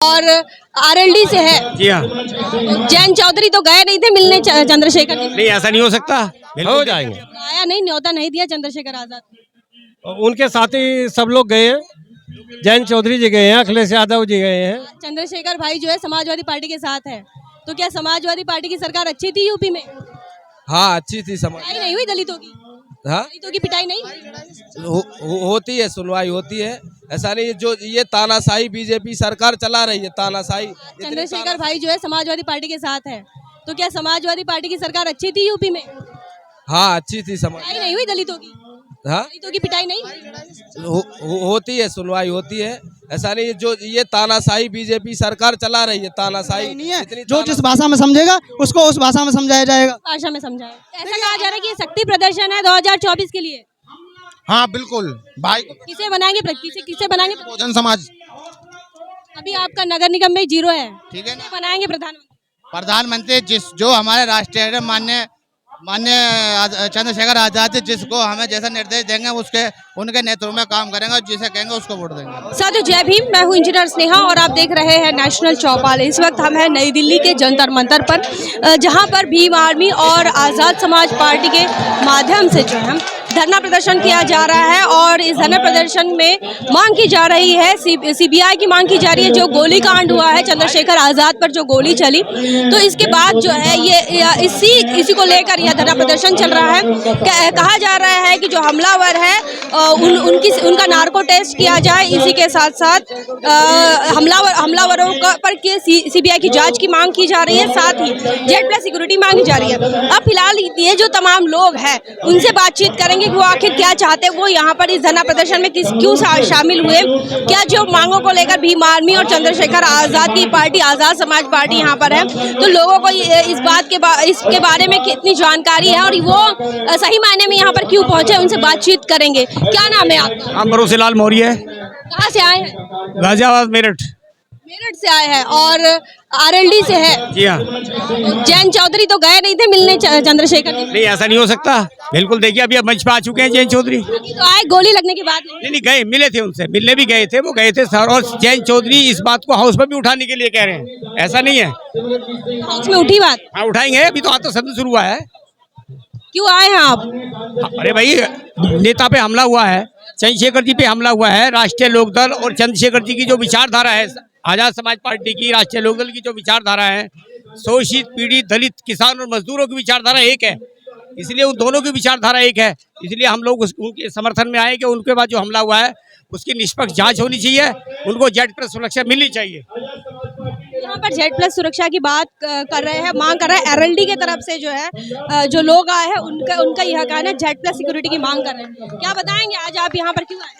और आरएलडी से है। जी हाँ। जैन चौधरी तो गए नहीं थे मिलने चंद्रशेखर जी? नहीं, ऐसा नहीं हो सकता। हो जाएंगे। आया नहीं, न्योता नहीं दिया चंद्रशेखर आजाद। उनके साथ ही सब लोग गए हैं। जैन चौधरी जी गए हैं, अखिलेश यादव जी गए हैं। चंद्रशेखर भाई जो है समाजवादी पार्टी के साथ है, तो क्या समाजवादी पार्टी की सरकार अच्छी थी यूपी में? हाँ, अच्छी थी। पिटाई नहीं हुई दलितों की? हाँ, दलितों की पिटाई नहीं? होती है, सुनवाई होती है। ऐसा नहीं जो ये तानाशाही बीजेपी सरकार चला रही है, तानाशाही। चंद्रशेखर भाई जो है समाजवादी पार्टी के साथ है, तो क्या समाजवादी पार्टी की सरकार अच्छी थी यूपी में? हाँ, अच्छी थी। पिटाई नहीं हुई दलितों की? हाँ, दलितों की पिटाई नहीं? होती है, सुनवाई होती है। ऐसा नहीं जो ये तानाशाही बीजेपी सरकार चला रही है, तानाशाही नहीं है। जो जिस भाषा में समझेगा उसको उस भाषा में समझाया जाएगा। भाषा में समझाए। ऐसा कहा जा रहा है कि ये शक्ति प्रदर्शन है 2024 के लिए। हाँ बिल्कुल भाई। किसे बनाएंगे किसे बनाएंगे? बहुजन समाज। अभी आपका नगर निगम में 0 है, ठीक है ना। किसे बनाएंगे प्रधानमंत्री? प्रधानमंत्री जो हमारे राष्ट्रीय मान्य चंद्रशेखर आजाद जी, जिसको हमें जैसा निर्देश देंगे उनके नेतृत्व में काम करेंगे और जिसे कहेंगे उसको वोट देंगे। साथियों जय भीम, मैं हूं इंजीनियर स्नेहा और आप देख रहे हैं नेशनल चौपाल। इस वक्त हम हैं नई दिल्ली के जंतर मंतर पर, जहां पर भीम आर्मी और आज़ाद समाज पार्टी के माध्यम से जो है धरना प्रदर्शन किया जा रहा है। और इस धरना प्रदर्शन में मांग की जा रही है, सीबीआई की मांग की जा रही है। जो गोली कांड हुआ है चंद्रशेखर आजाद पर, जो गोली चली, तो इसके बाद जो है ये इसी को लेकर यह धरना प्रदर्शन चल रहा है। कहा जा रहा है कि जो हमलावर है उनका नार्को टेस्ट किया जाए। इसी के साथ साथ हमलावरों पर सीबीआई की जांच की मांग की जा रही है। साथ ही Z+ सिक्योरिटी मांगी जा रही है। अब फिलहाल ये जो तमाम लोग हैं उनसे बातचीत करेंगे कि वो आखिर क्या चाहते हैं, वो यहाँ पर इस धरना प्रदर्शन में क्यों शामिल हुए, क्या जो मांगों को लेकर भीम आर्मी और चंद्रशेखर आजाद की पार्टी आजाद समाज पार्टी यहाँ पर है, तो लोगों को इसके बारे में कितनी जानकारी है और वो सही मायने में यहाँ पर क्यों पहुंचे, उनसे बातचीत करेंगे। क्या नाम है आपका? हम भरोसेलाल मौर्य, कहाँ से आए हैं? गाजियाबाद मेरठ। मेरठ से आए हैं और आरएलडी से है। जी हाँ। जैन चौधरी तो गए नहीं थे मिलने चंद्रशेखर जी? नहीं, ऐसा नहीं हो सकता। बिल्कुल, देखिए अभी मंच पे आ चुके हैं जैन चौधरी। तो आए गोली लगने के बाद? नहीं गए, मिले थे उनसे, मिलने भी गए थे, वो गए थे सर। और जैन चौधरी इस बात को हाउस में भी उठाने के लिए कह रहे हैं, ऐसा नहीं है। हाउस में उठी बात? हाँ उठाएंगे, अभी तो आज तो सदन शुरू हुआ है। क्यों आए हैं आप? अरे भाई, नेता पे हमला हुआ है, चंद्रशेखर जी पे हमला हुआ है। राष्ट्रीय लोकदल और चंद्रशेखर जी की जो विचारधारा है, आजाद समाज पार्टी की, राष्ट्रीय लोकदल की जो विचारधारा है, शोषित पीड़ित दलित किसान और मजदूरों की विचारधारा एक है। इसलिए उन दोनों की विचारधारा एक है। इसलिए हम लोग उनके समर्थन में आए कि उनके बाद जो हमला हुआ है उसकी निष्पक्ष जांच होनी चाहिए, उनको Z+ सुरक्षा मिलनी चाहिए। यहाँ पर Z+ सुरक्षा की बात कर रहे हैं, मांग कर रहे हैं आरएलडी के तरफ से। जो है जो लोग आए हैं उनका यह कहना है Z+ सिक्योरिटी की मांग कर रहे हैं। क्या बताएंगे आज आप यहाँ पर क्यों आए?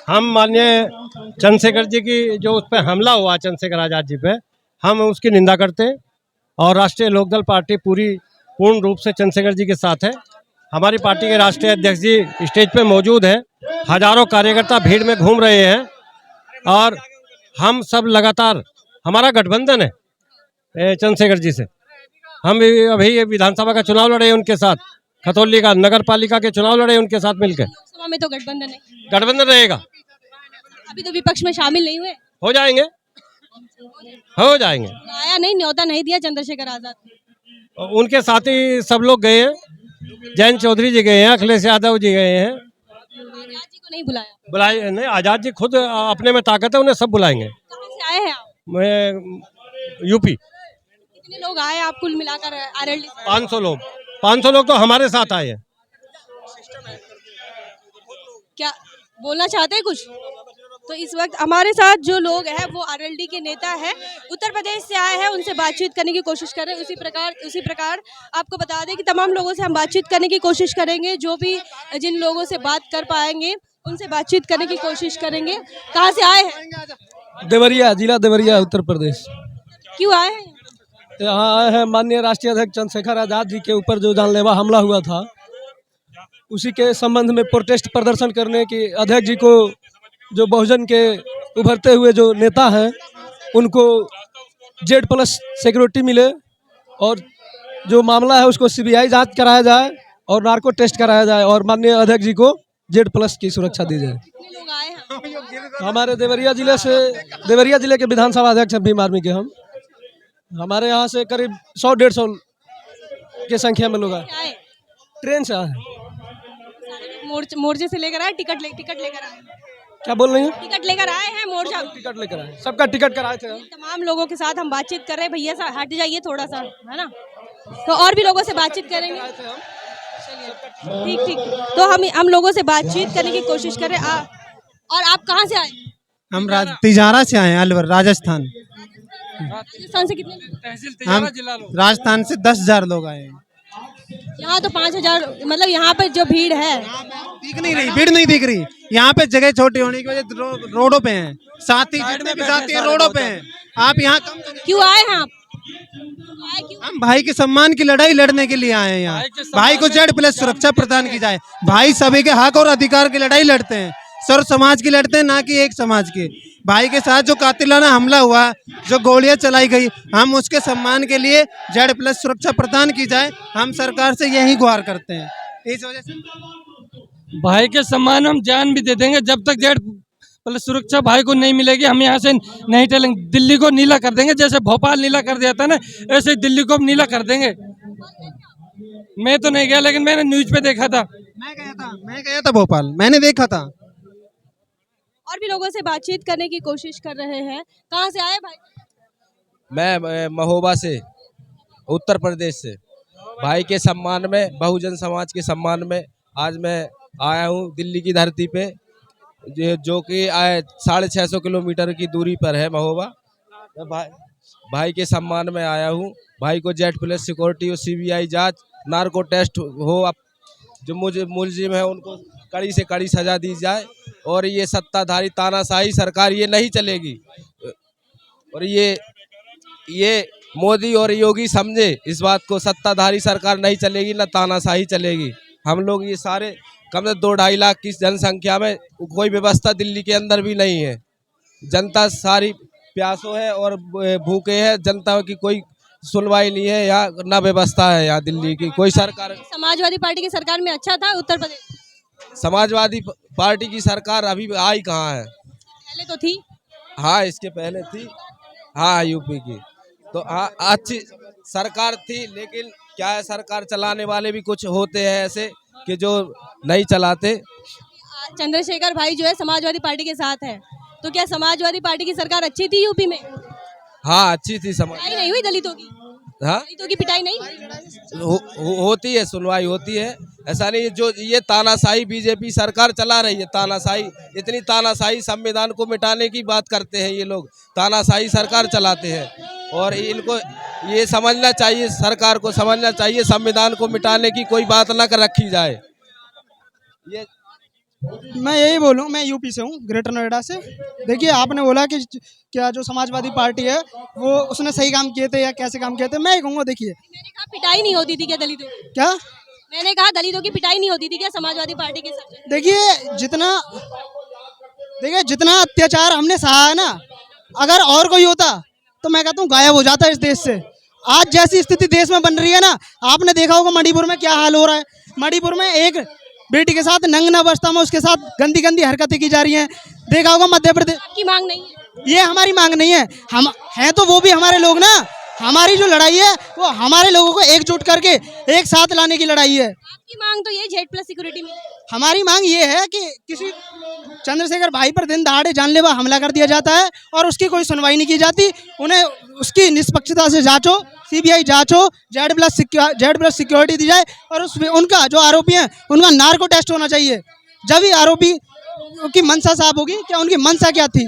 हम माननीय चंद्रशेखर जी की जो उस पर हमला हुआ चंद्रशेखर आजाद जी पे, हम उसकी निंदा करते हैं और राष्ट्रीय लोकदल पार्टी पूर्ण रूप से चंद्रशेखर जी के साथ है। हमारी पार्टी के राष्ट्रीय अध्यक्ष जी स्टेज पे मौजूद हैं, हजारों कार्यकर्ता भीड़ में घूम रहे हैं और हम सब लगातार, हमारा गठबंधन है चंद्रशेखर जी से। हम अभी विधानसभा का चुनाव लड़े उनके साथ, खतौली का नगर पालिका के चुनाव लड़े उनके साथ मिलकर। लोकसभा में तो गठबंधन है, गठबंधन रहेगा। अभी तो विपक्ष में शामिल नहीं हुए। हो जाएंगे, हो जाएंगे। आया नहीं, न्योता नहीं दिया चंद्रशेखर आजाद। उनके साथ ही सब लोग गए हैं। जैन चौधरी जी गए हैं, अखिलेश यादव जी गए हैं। आजाद जी को नहीं बुलाया? बुलाए नहीं, आजाद जी खुद अपने में ताकत है, उन्हें सब बुलाएंगे। कहाँ से आए हैं आप? मैं यूपी। कितने लोग आए आप कुल मिलाकर आरएलडी? 500 लोग। 500 लोग तो हमारे साथ आए हैं। क्या बोलना चाहते हैं कुछ? तो इस वक्त हमारे साथ जो लोग हैं वो आरएलडी के नेता हैं, उत्तर प्रदेश से आए हैं, उनसे बातचीत करने की कोशिश कर रहे हैं। उसी प्रकार आपको बता दें कि तमाम लोगों से हम बातचीत करने की कोशिश करेंगे। जो भी जिन लोगों से बात कर पाएंगे उनसे बातचीत करने की कोशिश करेंगे। कहाँ से आए हैं? देवरिया, जिला देवरिया, उत्तर प्रदेश। क्यों आए हैं? यहाँ आए हैं माननीय राष्ट्रीय अध्यक्ष चंद्रशेखर आजाद जी के ऊपर जो जानलेवा हमला हुआ था, उसी के संबंध में प्रोटेस्ट प्रदर्शन करने की अध्यक्ष जी को, जो बहुजन के उभरते हुए जो नेता हैं, उनको Z+ सिक्योरिटी मिले और जो मामला है उसको सीबीआई जांच कराया जाए और नार्को टेस्ट कराया जाए और माननीय अध्यक्ष जी को Z+ की सुरक्षा दी जाए। कितने लोग आए हैं? हमारे देवरिया जिले के विधानसभा अध्यक्ष हैं भीम आर्मी के हम। हमारे यहाँ से करीब 100-150 की संख्या में लोग आए, आए ट्रेन से आए। मोर्चे से लेकर आए, टिकट लेकर आए, क्या बोल रही हैं? टिकट लेकर आए हैं मोर्चा। टिकट लेकर आए, सबका टिकट कराए थे हम। तमाम लोगों के साथ हम बातचीत कर रहे हैं। भैया साहब हट जाइए थोड़ा सा, है ना, तो और भी लोगों से बातचीत करेंगे। ठीक तो हम लोगों से बातचीत करने की कोशिश कर रहे हैं। और आप कहाँ से आए? हम तिजारा से आए हैं, अलवर राजस्थान। राजस्थान से कितने? हम राजस्थान से 10,000 लोग आए हैं। यहाँ तो 5,000, मतलब यहाँ पर जो भीड़ है भीड़ नहीं दिख रही। यहाँ पे जगह छोटी होने की वजह रोडों पे हैं, साथी जितने भी साथी हैं रोडों पे हैं। आप यहाँ क्यों आए हैं आप? हम भाई के सम्मान की लड़ाई लड़ने के लिए आए हैं। यहाँ भाई को Z+ सुरक्षा प्रदान की जाए। भाई सभी के हक और अधिकार की लड़ाई लड़ते हैं, सर्व समाज की लड़ते हैं, ना कि एक समाज की। भाई के साथ जो कातिलाना हमला हुआ, जो गोलियां चलाई गई, हम उसके सम्मान के लिए Z+ सुरक्षा प्रदान की जाए। हम सरकार से यही गुहार करते हैं। इस वजह से भाई के सम्मान हम जान भी दे देंगे, जब तक Z+ सुरक्षा भाई को नहीं मिलेगी हम यहाँ से नहीं चलेंगे। दिल्ली को नीला कर देंगे, जैसे भोपाल नीला कर दिया था ना, ऐसे दिल्ली को नीला कर देंगे। मैं तो नहीं गया, लेकिन मैंने न्यूज पे देखा था। मैं गया था भोपाल, मैंने देखा था। और भी लोगों से बातचीत करने की कोशिश कर रहे हैं। कहाँ से आए भाई? मैं महोबा से, उत्तर प्रदेश से। भाई के सम्मान में, बहुजन समाज के सम्मान में आज मैं आया हूँ दिल्ली की धरती पे, जो कि 650 किलोमीटर की दूरी पर है महोबा। भाई के सम्मान में आया हूँ। भाई को Z+ सिक्योरिटी और CBI जांच, नार्को टेस्ट हो, अब जो मुलजिम है उनको कड़ी से कड़ी सजा दी जाए। और ये सत्ताधारी तानाशाही सरकार ये नहीं चलेगी। और ये मोदी और योगी समझे इस बात को, सत्ताधारी सरकार नहीं चलेगी, ना तानाशाही चलेगी। हम लोग ये सारे कम से 2-2.5 लाख की जनसंख्या में कोई व्यवस्था दिल्ली के अंदर भी नहीं है। जनता सारी प्यासों है और भूखे है। जनता की कोई सुनवाई नहीं है यहाँ, ना व्यवस्था है यहाँ दिल्ली की कोई सरकार। समाजवादी पार्टी की सरकार में अच्छा था उत्तर प्रदेश? समाजवादी पार्टी की सरकार अभी आई कहाँ है? पहले तो थी। हाँ, इसके पहले थी। हाँ, यूपी की तो हाँ अच्छी सरकार थी, लेकिन क्या है, सरकार चलाने वाले भी कुछ होते हैं ऐसे कि जो नहीं चलाते। चंद्रशेखर भाई जो है समाजवादी पार्टी के साथ है, तो क्या समाजवादी पार्टी की सरकार अच्छी थी यूपी में? हाँ, अच्छी थी। पिटाई नहीं हुई दलितों की? हाँ, दलितों की पिटाई नहीं होती है, सुनवाई होती है। ऐसा नहीं जो ये तानाशाही बीजेपी सरकार चला रही है, तानाशाही, इतनी तानाशाही, संविधान को मिटाने की बात करते हैं ये लोग, तानाशाही सरकार चलाते हैं। और इनको ये समझना चाहिए, सरकार को समझना चाहिए, संविधान को मिटाने की कोई बात न कर रखी जाए। ये मैं यही बोलूँ, मैं यूपी से हूँ, ग्रेटर नोएडा से। देखिए, आपने बोला कि क्या जो समाजवादी पार्टी है वो उसने सही काम किए थे या कैसे काम किए थे। मैं ही कहूँगा, देखिए, मैंने कहा पिटाई नहीं होती थी क्या दलितों की? क्या मैंने कहा दलितों की पिटाई नहीं होती थी क्या समाजवादी पार्टी के साथ? देखिए जितना अत्याचार हमने सहा है ना, अगर और कोई होता तो मैं कहता हूँ गायब हो जाता है इस देश से। आज जैसी स्थिति देश में बन रही है ना, आपने देखा होगा मणिपुर में क्या हाल हो रहा है। मणिपुर में एक बेटी के साथ नंगना अवस्था में उसके साथ गंदी गंदी हरकतें की जा रही हैं। देखा होगा मध्य प्रदेश की मांग नहीं है, ये हमारी मांग नहीं है। हम हैं तो वो भी हमारे लोग ना। हमारी जो लड़ाई है वो हमारे लोगों को एकजुट करके एक साथ लाने की लड़ाई है। आपकी मांग तो ये Z+ सिक्योरिटी मिले। हमारी मांग ये है कि किसी चंद्रशेखर भाई पर दिन दहाड़े जानलेवा हमला कर दिया जाता है और उसकी कोई सुनवाई नहीं की जाती। उन्हें उसकी निष्पक्षता से जांचो, CBI जांचो, Z+ सिक्योरिटी दी जाए और उसमें उनका जो आरोपी हैं उनका नार्को टेस्ट होना चाहिए। जब ही आरोपी की मंशा साफ होगी, क्या उनकी मंशा क्या थी।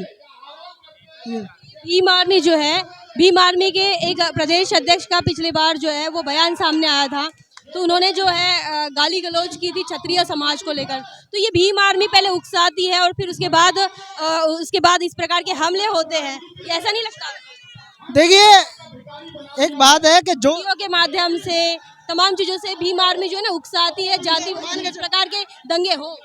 भीम आर्मी जो है, भीम आर्मी के एक प्रदेश अध्यक्ष का पिछली बार जो है वो बयान सामने आया था, तो उन्होंने जो है गाली गलौज की थी क्षत्रिय समाज को लेकर। तो ये भीम आर्मी पहले उकसाती है और फिर उसके बाद इस प्रकार के हमले होते हैं, ऐसा नहीं लगता? देखिए, एक बात है कि जो के माध्यम से तमाम चीजों से भीम आर्मी जो है ना उकसाती है, जाति इस प्रकार के दंगे हो।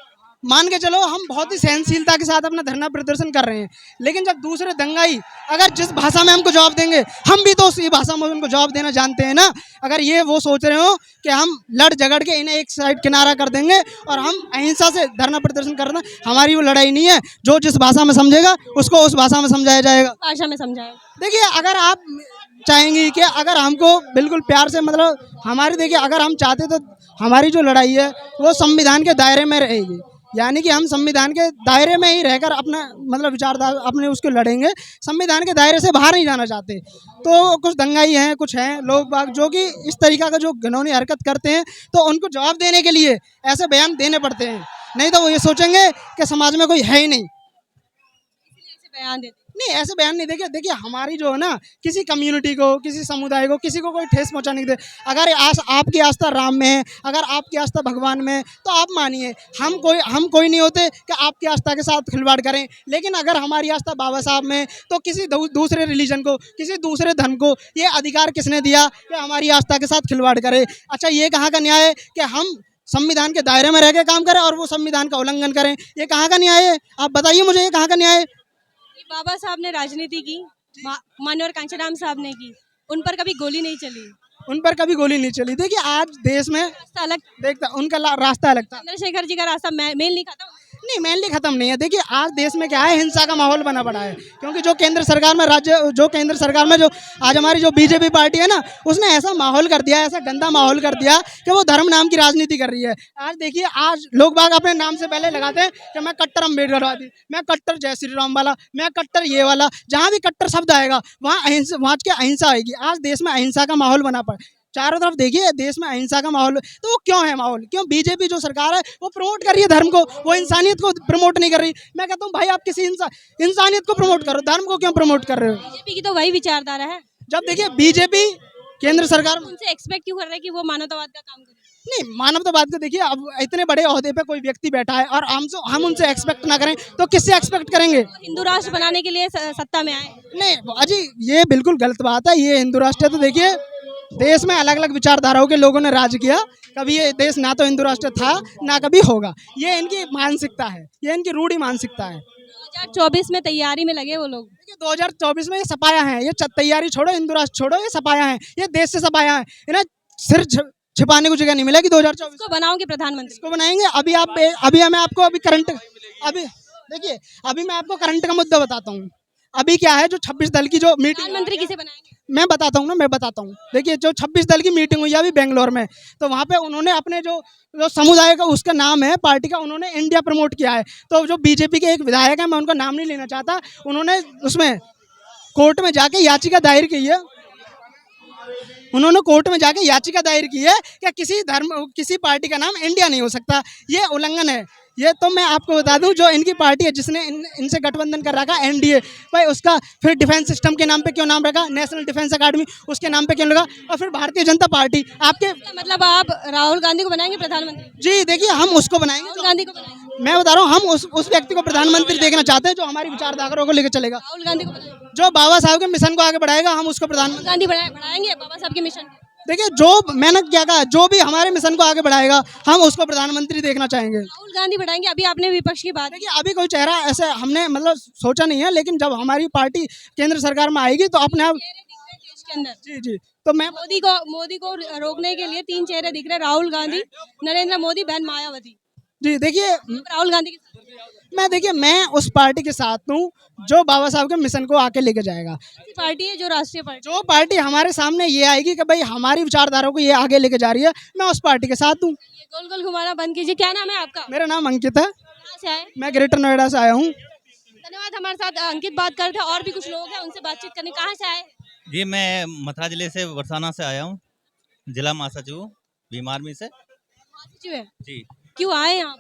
मान के चलो हम बहुत ही सहनशीलता के साथ अपना धरना प्रदर्शन कर रहे हैं, लेकिन जब दूसरे दंगाई अगर जिस भाषा में हमको जवाब देंगे, हम भी तो उसी भाषा में उनको जवाब देना जानते हैं ना। अगर ये वो सोच रहे हो कि हम लड़ झगड़ के इन्हें एक साइड किनारा कर देंगे और हम अहिंसा से धरना प्रदर्शन करना, हमारी वो लड़ाई नहीं है। जो जिस भाषा में समझेगा उसको उस भाषा में समझाया जाएगा। भाषा में समझाए। देखिए, अगर आप चाहेंगी कि अगर हमको बिल्कुल प्यार से, मतलब हमारी, देखिए अगर हम चाहते तो हमारी जो लड़ाई है वो संविधान के दायरे में रहेगी, यानी कि हम संविधान के दायरे में ही रहकर अपना मतलब विचारधारा अपने उसको लड़ेंगे, संविधान के दायरे से बाहर नहीं जाना चाहते। तो कुछ दंगाई हैं, कुछ हैं लोग बाग जो कि इस तरीका का जो घिनौनी हरकत करते हैं, तो उनको जवाब देने के लिए ऐसे बयान देने पड़ते हैं, नहीं तो वो ये सोचेंगे कि समाज में कोई है ही नहीं। ऐसे बयान देते नहीं, ऐसे बयान नहीं। देखिए हमारी जो है ना, किसी कम्युनिटी को, किसी समुदाय को, किसी को कोई ठेस पहुंचाने के दे। अगर आपकी आस्था राम में है, अगर आपकी आस्था भगवान में है, तो आप मानिए, हम कोई नहीं होते कि आपकी आस्था के साथ खिलवाड़ करें। लेकिन अगर हमारी आस्था बाबा साहब में है, तो किसी दूसरे रिलीजन को, किसी दूसरे धर्म को ये अधिकार किसने दिया कि हमारी आस्था के साथ खिलवाड़ करे? अच्छा, ये कहाँ का न्याय है कि हम संविधान के दायरे में रह के काम करें और वो संविधान का उल्लंघन करें? ये कहाँ का न्याय है? आप बताइए मुझे, ये कहाँ का न्याय है? बाबा साहब ने राजनीति की, मान्यवर कांशीराम साहब ने की, उन पर कभी गोली नहीं चली, उन पर कभी गोली नहीं चली। देखिए आज देश में रास्ता अलग, देखता उनका रास्ता अलग था। चंद्रशेखर जी का रास्ता मेल नहीं खाता। नहीं, मेनली खत्म नहीं है। देखिए आज देश में क्या है, हिंसा का माहौल बना पड़ा है, क्योंकि जो केंद्र सरकार में जो आज हमारी जो बीजेपी पार्टी है ना, उसने ऐसा माहौल कर दिया, ऐसा गंदा माहौल कर दिया कि वो धर्म नाम की राजनीति कर रही है। आज देखिए, आज लोग बाग अपने नाम से पहले लगाते हैं कि मैं कट्टर अम्बेडकरवादी, मैं कट्टर जय श्री राम वाला, मैं कट्टर ये वाला। जहाँ भी कट्टर शब्द आएगा वहाँ की अहिंसा आएगी। आज देश में अहिंसा का माहौल बना पड़ा, चारों तरफ देखिए देश में अहिंसा का माहौल। तो वो क्यों है माहौल? क्यों बीजेपी जो सरकार है वो प्रमोट कर रही है धर्म को, वो इंसानियत को प्रमोट नहीं कर रही। मैं कहता हूँ भाई, आप किसी इंसानियत को प्रमोट करो, धर्म को क्यों प्रमोट कर रहे हो? बीजेपी की तो वही विचारधारा है। जब देखिए बीजेपी केंद्र सरकार उनसे एक्सपेक्ट क्यों कर रहे हैं कि वो मानवतावाद का काम करे? नहीं, मानवतावाद को देखिए, अब इतने बड़े ओहदे पे कोई व्यक्ति बैठा है और हम उनसे एक्सपेक्ट ना करें तो किससे एक्सपेक्ट करेंगे? हिंदू राष्ट्र बनाने के लिए सत्ता में आए। नहीं अजी, ये बिल्कुल गलत बात है। ये हिंदू राष्ट्र है तो देखिए, देश में अलग अलग विचारधाराओं के लोगों ने राज किया। कभी ये देश ना तो हिंदू राष्ट्र था ना कभी होगा। ये इनकी मानसिकता है, ये इनकी रूढ़ी मानसिकता है। 2024 में तैयारी में लगे वो लोग। देखिए 2024 में ये सपाया है, ये तैयारी छोड़ो, हिंदू राष्ट्र छोड़ो, ये सपाया है, ये देश से सपाया है। इन्हें सिर छिपाने को जगह नहीं मिलेगी। 2024 को बनाओगे प्रधानमंत्री को बनाएंगे। अभी मैं आपको देखिए, अभी मैं आपको करंट का मुद्दा बताता हूँ। अभी क्या है, जो 26 दल की जो मीटिंग, प्रधानमंत्री किसे बनाएंगे? मैं बताता हूँ। देखिए जो 26 दल की मीटिंग हुई है अभी बेंगलोर में, तो वहाँ पे उन्होंने अपने जो समुदाय का, उसका नाम है पार्टी का, उन्होंने इंडिया प्रमोट किया है। तो जो बीजेपी के एक विधायक है, मैं उनका नाम नहीं लेना चाहता, उन्होंने उसमें कोर्ट में जाके याचिका दायर की है। उन्होंने कोर्ट में जाके याचिका दायर की है कि किसी पार्टी का नाम इंडिया नहीं हो सकता। ये उल्लंघन है। ये तो मैं आपको बता दूं, जो इनकी पार्टी है जिसने इनसे गठबंधन कर रखा एनडीए, भाई उसका फिर डिफेंस सिस्टम के नाम पे क्यों नाम रखा, नेशनल डिफेंस अकादमी उसके नाम पे क्यों लगा, और फिर भारतीय जनता पार्टी आपके, मतलब आप राहुल गांधी को बनाएंगे प्रधानमंत्री? जी देखिए, हम उसको बनाएंगे, राहुल गांधी को बनाएंगे। मैं बता रहा हूँ, हम उस व्यक्ति को प्रधानमंत्री देखना चाहते हैं जो हमारी विचारधाराओं को लेकर चलेगा। राहुल गांधी को बनाएंगे। जो बाबा साहब के मिशन को आगे बढ़ाएगा, हम उसको प्रधानमंत्री। गांधी बढ़ाएंगे बाबा साहब के मिशन। देखिए, जो मैंने क्या कहा, जो भी हमारे मिशन को आगे बढ़ाएगा, हम उसको प्रधानमंत्री देखना चाहेंगे। राहुल गांधी बढ़ाएंगे। अभी आपने विपक्ष की बात, देखिए अभी कोई चेहरा ऐसे हमने मतलब सोचा नहीं है, लेकिन जब हमारी पार्टी केंद्र सरकार में आएगी तो अपने आप देश के अंदर, जी तो मैं मोदी को रोकने के लिए 3 चेहरे दिख रहे हैं, राहुल गांधी, नरेंद्र मोदी, बहन मायावती। जी देखिए, राहुल गांधी मैं उस पार्टी के साथ हूँ जो बाबा साहब के मिशन को आके लेके जाएगा। पार्टी है जो राष्ट्रीय पार्टी, जो पार्टी हमारे सामने ये आएगी कि भाई हमारी विचारधारा को ये आगे लेके जा रही है, मैं उस पार्टी के साथ हूँ। गोल गोल घुमाना बंद कीजिए। क्या नाम है आपका? मेरा नाम अंकित है। कहाँ से आए? मैं ग्रेटर नोएडा से आया हूँ। धन्यवाद। हमारे साथ अंकित बात कर रहे थे, और भी कुछ लोग हैं, उनसे बातचीत करने। कहाँ से आए? जी मैं मथुरा जिले से, बरसाना से आया हूँ, जिला महासचिव भीम आर्मी से। जी क्यों आए यहाँ?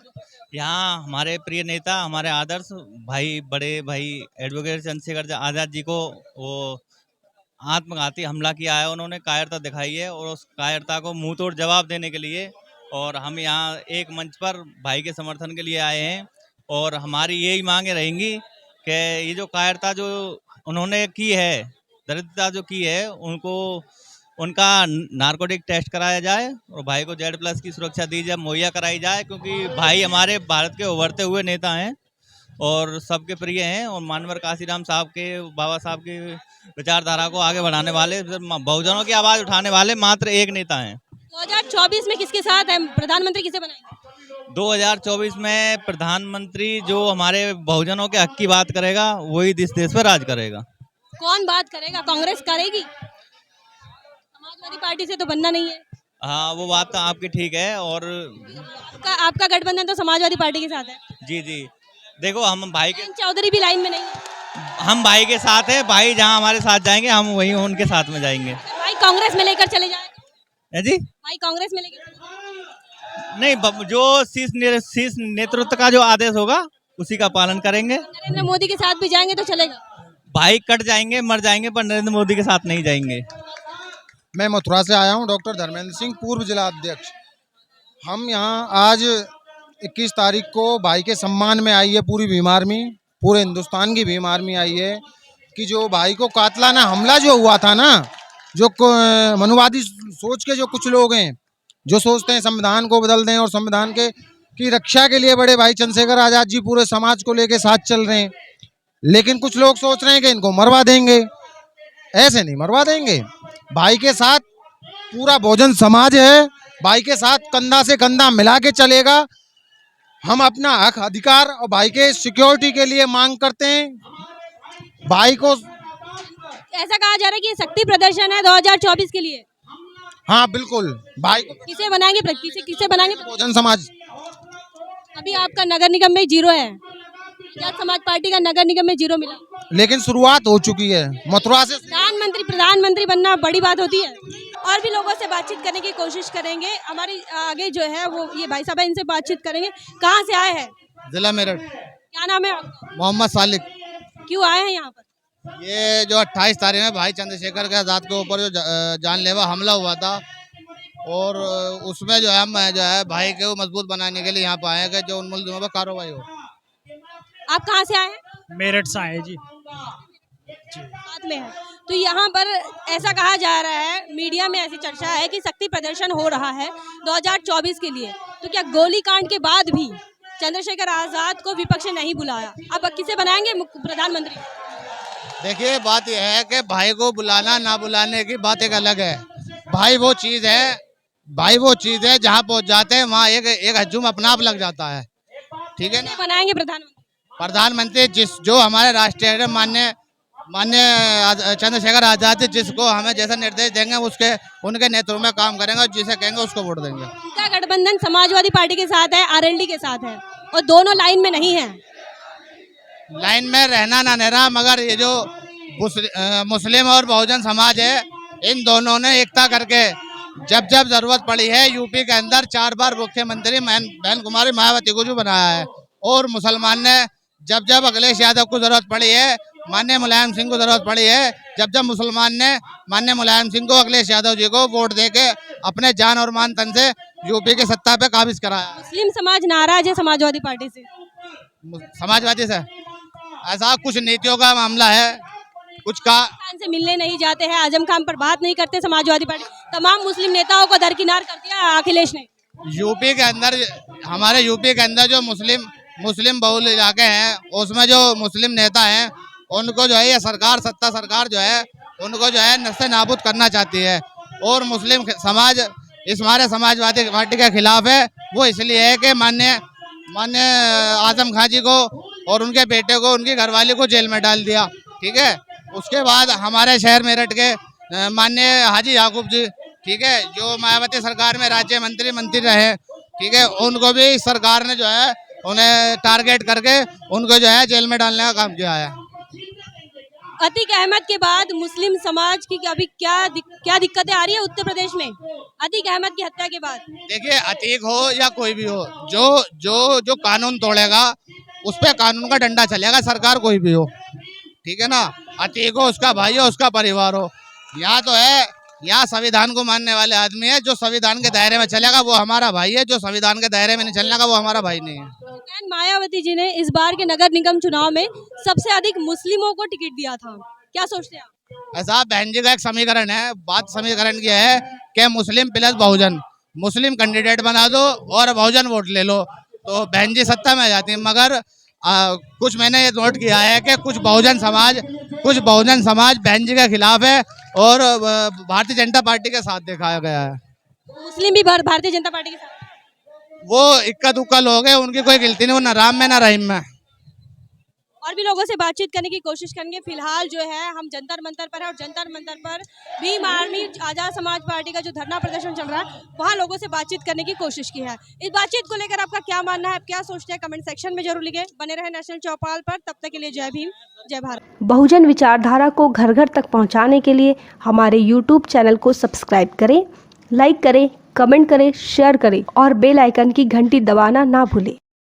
यहाँ हमारे प्रिय नेता, हमारे आदर्श भाई, बड़े भाई एडवोकेट चंद्रशेखर आज़ाद जी को वो आत्मघाती हमला किया है, उन्होंने कायरता दिखाई है, और उस कायरता को मुंह तोड़ जवाब देने के लिए और हम यहाँ एक मंच पर भाई के समर्थन के लिए आए हैं। और हमारी यही मांगे रहेंगी कि ये जो कायरता जो उन्होंने की है, दरिद्रता जो की है, उनको उनका नारकोटिक टेस्ट कराया जाए और भाई को Z+ की सुरक्षा दी जाए, मुहैया कराई जाए, क्योंकि भाई हमारे भारत के उभरते हुए नेता हैं और सबके प्रिय हैं और मानवर काशीराम साहब के, बाबा साहब की विचारधारा को आगे बढ़ाने वाले, बहुजनों की आवाज़ उठाने वाले मात्र एक नेता हैं। 2024 में किसके साथ है, प्रधानमंत्री किसे बनाएंगे? 2024 में प्रधानमंत्री जो हमारे बहुजनों के हक की बात करेगा वही इस देश पर राज करेगा। कौन बात करेगा? कांग्रेस करेगी? समाजवादी पार्टी से तो बनना नहीं है। हाँ, वो बात तो आपकी ठीक है। और आपका गठबंधन तो समाजवादी पार्टी के साथ है। जी जी, देखो हम भाई के, चौधरी भी लाइन में नहीं है। हम भाई के साथ है, भाई जहाँ हमारे साथ जाएंगे हम वहीं उनके साथ में जाएंगे। भाई कांग्रेस में लेकर चले जाए है जी? भाई कांग्रेस में लेकर नहीं, जो शीर्ष नेतृत्व का जो आदेश होगा उसी का पालन करेंगे। नरेंद्र मोदी के साथ भी जाएंगे तो चलेगा? भाई कट जाएंगे, मर जाएंगे, पर नरेंद्र मोदी के साथ नहीं जाएंगे। मैं मथुरा से आया हूं, डॉक्टर धर्मेंद्र सिंह, पूर्व जिला अध्यक्ष। हम यहां आज 21 तारीख को भाई के सम्मान में आई है पूरी भीम आर्मी, पूरे हिंदुस्तान की भीम आर्मी आई है कि जो भाई को कातलाना हमला जो हुआ था ना, जो मनुवादी सोच के जो कुछ लोग हैं जो सोचते हैं संविधान को बदल दें और संविधान के की रक्षा के लिए बड़े भाई चंद्रशेखर आजाद जी पूरे समाज को लेके साथ चल रहे हैं, लेकिन कुछ लोग सोच रहे हैं कि इनको मरवा देंगे। ऐसे नहीं मरवा देंगे। भाई के साथ पूरा बहुजन समाज है, भाई के साथ कंधा से कंधा मिला के चलेगा। हम अपना हक अधिकार और भाई के सिक्योरिटी के लिए मांग करते हैं। भाई को ऐसा कहा जा रहा है कि ये शक्ति प्रदर्शन है 2024 के लिए। हाँ बिल्कुल, भाई को किसे बनाएंगे? किसे बनाएंगे? बहुजन समाज। अभी आपका नगर निगम में 0 है, आजाद समाज पार्टी का नगर निगम में 0 मिला, लेकिन शुरुआत हो चुकी है मथुरा से। प्रधानमंत्री बनना बड़ी बात होती है। और भी लोगों से बातचीत करने की कोशिश करेंगे। हमारी आगे जो है वो ये भाई साहब है, इनसे बातचीत करेंगे। कहाँ से आए हैं? जिला मेरठ। क्या नाम है आपका? मोहम्मद सालिक। क्यों आए हैं यहाँ पर? ये जो 28 तारीख में भाई चंद्रशेखर के आजाद के ऊपर जो जानलेवा हमला हुआ था और उसमें जो है हम जो है भाई को मजबूत बनाने के लिए यहाँ पर आए हैं कि जो उन मुल्ज़िमों पर कार्रवाई हो। आप कहाँ से आए हैं? मेरठ से आए जी। साथ में है। तो यहाँ पर ऐसा कहा जा रहा है, मीडिया में ऐसी चर्चा है कि शक्ति प्रदर्शन हो रहा है 2024 के लिए। तो क्या गोलीकांड के बाद भी चंद्रशेखर आजाद को विपक्ष ने नहीं बुलाया? अब किसे बनाएंगे प्रधानमंत्री? देखिए, बात यह है कि भाई को बुलाना ना बुलाने की बात एक अलग है। भाई वो चीज़ है जहाँ पहुँच जाते हैं वहाँ एक हजूम अपना आप लग जाता है। ठीक है ना? बनाएंगे प्रधानमंत्री जो हमारे राष्ट्रीय मान्य चंद्रशेखर आजाद जी जिसको हमें जैसा निर्देश देंगे उनके नेतृत्व में काम करेंगे और जिसे कहेंगे उसको वोट देंगे। उनका गठबंधन समाजवादी पार्टी के साथ है, आरएलडी के साथ है और दोनों लाइन में नहीं है। लाइन में रहना ना रहना, मगर ये जो मुस्लिम और बहुजन समाज है, इन दोनों ने एकता करके जब जरूरत पड़ी है यूपी के अंदर 4 बार मुख्यमंत्री बहन कुमारी मायावती को जो बनाया है, और मुसलमान ने जब अखिलेश यादव को जरूरत पड़ी है, माननीय मुलायम सिंह को जरूरत पड़ी है, जब मुसलमान ने माननीय मुलायम सिंह को, अखिलेश यादव जी को वोट देके अपने जान और मान तन से यूपी के सत्ता पे काबिज कराया। मुस्लिम समाज नाराज है समाजवादी पार्टी से। समाजवादी से ऐसा कुछ नीतियों का मामला है, कुछ का से मिलने नहीं जाते हैं, आजम खान पर बात नहीं करते समाजवादी पार्टी। तमाम मुस्लिम नेताओं को दरकिनार कर दिया अखिलेश ने। यूपी के अंदर, हमारे यूपी के अंदर जो मुस्लिम बहुल इलाके हैं उसमें जो मुस्लिम नेता हैं उनको जो है ये सत्ता सरकार जो है उनको जो है नस्ते नाबूद करना चाहती है, और मुस्लिम समाज इस हमारे समाजवादी पार्टी के खिलाफ है। वो इसलिए है कि माननीय आजम खान जी को और उनके बेटे को, उनकी घरवाली को जेल में डाल दिया। ठीक है, उसके बाद हमारे शहर मेरठ के माननीय हाजी याकूब जी, ठीक है, जो मायावती सरकार में राज्य मंत्री रहे, ठीक है, उनको भी सरकार ने जो है उन्हें टारगेट करके उनको जो है जेल में डालने का काम किया है। अतीक अहमद के बाद मुस्लिम समाज की अभी क्या दिक्कतें आ रही है उत्तर प्रदेश में अतीक अहमद की हत्या के बाद? देखिए, अतीक हो या कोई भी हो, जो कानून तोड़ेगा उस पर कानून का डंडा चलेगा, सरकार कोई भी हो। ठीक है ना? अतीक हो, उसका भाई हो, उसका परिवार हो, यहाँ तो है, यहाँ संविधान को मानने वाले आदमी है। जो संविधान के दायरे में चलेगा वो हमारा भाई है, जो संविधान के दायरे में नहीं चलने का वो हमारा भाई नहीं है। मायावती जी ने इस बार के नगर निगम चुनाव में सबसे अधिक मुस्लिमों को टिकट दिया था, क्या सोचते हैं आप? ऐसा बहन जी का एक समीकरण है, बात समीकरण की है कि मुस्लिम प्लस बहुजन, मुस्लिम कैंडिडेट बना दो और बहुजन वोट ले लो तो बहन जी सत्ता में आ जाती है। मगर कुछ मैंने ये नोट किया है कि कुछ बहुजन समाज बहन जी के खिलाफ है और भारतीय जनता पार्टी के साथ दिखाया गया है। मुस्लिम भी भारतीय जनता पार्टी के साथ, वो इक्का दुक्का लोग हैं, उनकी कोई गिनती नहीं, वो न राम में न रहीम में। और भी लोगों से बातचीत करने की कोशिश करेंगे। फिलहाल जो है हम जंतर मंतर पर है और जंतर मंतर पर भीम आर्मी आजाद समाज पार्टी का जो धरना प्रदर्शन चल रहा है वहाँ लोगों से बातचीत करने की कोशिश की है। इस बातचीत को लेकर आपका क्या मानना है, आप क्या सोचते हैं, कमेंट सेक्शन में जरूर लिखें। बने रहे नेशनल चौपाल पर, तब तक के लिए जय भीम जय भारत। बहुजन विचारधारा को घर घर तक पहुँचाने के लिए हमारे YouTube चैनल को सब्सक्राइब करें, लाइक करें, कमेंट करें, शेयर करें और बेल आइकन की घंटी दबाना ना भूलें।